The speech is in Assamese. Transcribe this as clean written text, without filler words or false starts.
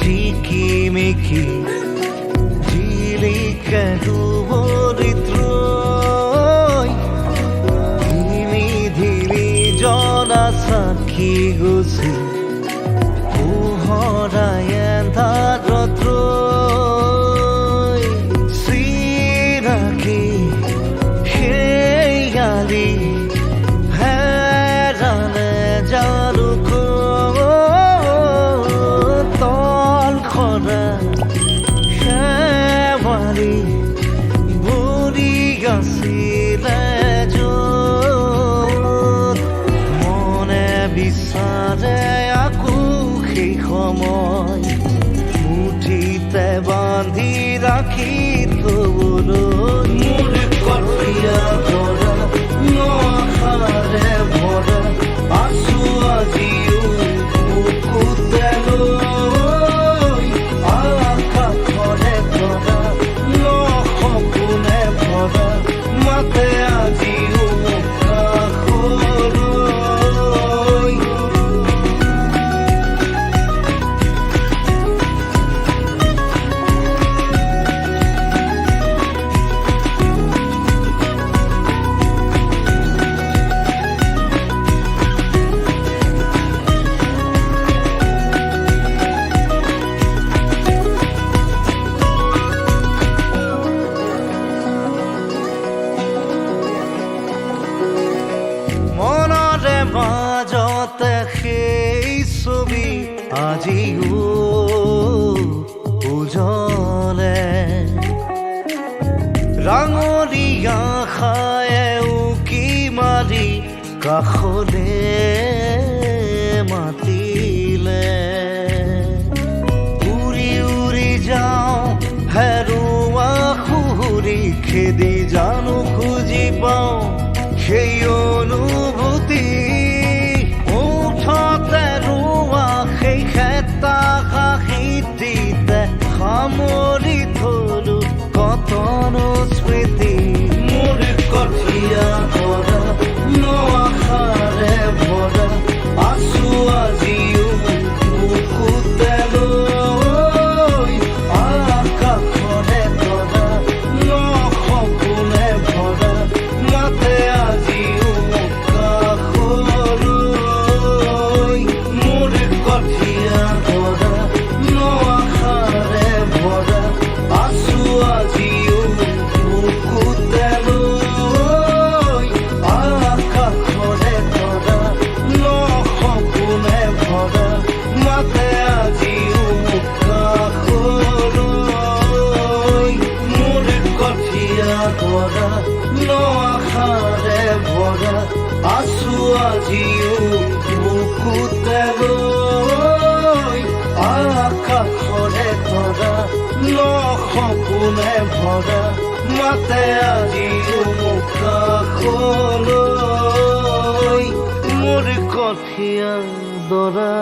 টিকিমিকি জিলিকে দুবৰিত্ৰই ধিমি ধিমি জনা সাক্ষী গুচি পোহৰাই এন্ধাৰত্ৰই চিনাকি সেইয়ালি হেৰালে জালুক তলখনা শেৱালি বুৰি আছিলে য'ত মনে বিচাৰে আকৌ সেই সময় মুঠিতে বান্ধি ৰাখি থবলৈ মোৰ কঠীয়া ভৰা নখাৰে ভৰা আছো আজিও বুকুতে লৈ আকাশৰে ধৰা নসপোনে ভৰা মাতে আজিও কাষলৈ মনৰে মাজতে সেই ছবি আজিও উজলে ৰাঙলীয়া খায়ে উকি মাৰি কাষলে মাতিলে উৰি উৰি যাওঁ হেৰুৱা সুৰি খেদি জানো খুজি পাওঁ সেই অনুভূতি মুঠতে ৰোৱা সেই খেতা হাঁহিটিতে সামৰি থলো কতনো স্মৃতি মোৰ কঠীয়া ভৰা নআশাৰে ভৰা আছো আজিও বুকুতে লৈ আকাশৰে ধৰা নসপোনে ভৰা মাতে আজিও কাষলৈ মোৰ কঠীয়া ভৰা নআশাৰে ভৰা আছো আজিও বুকুতে লৈ আকাশৰে ধৰা নসপোনে ভৰা মাতে আজিও কাষলৈ মোৰ কঠীয়া ভৰা নআশাৰে ভৰা আছো আজিও বুকুতে লৈ আকাশৰে ধৰা নসপোনে ভৰা মাতে আজিও কাষলৈ মোৰ কঠীয়া দৰা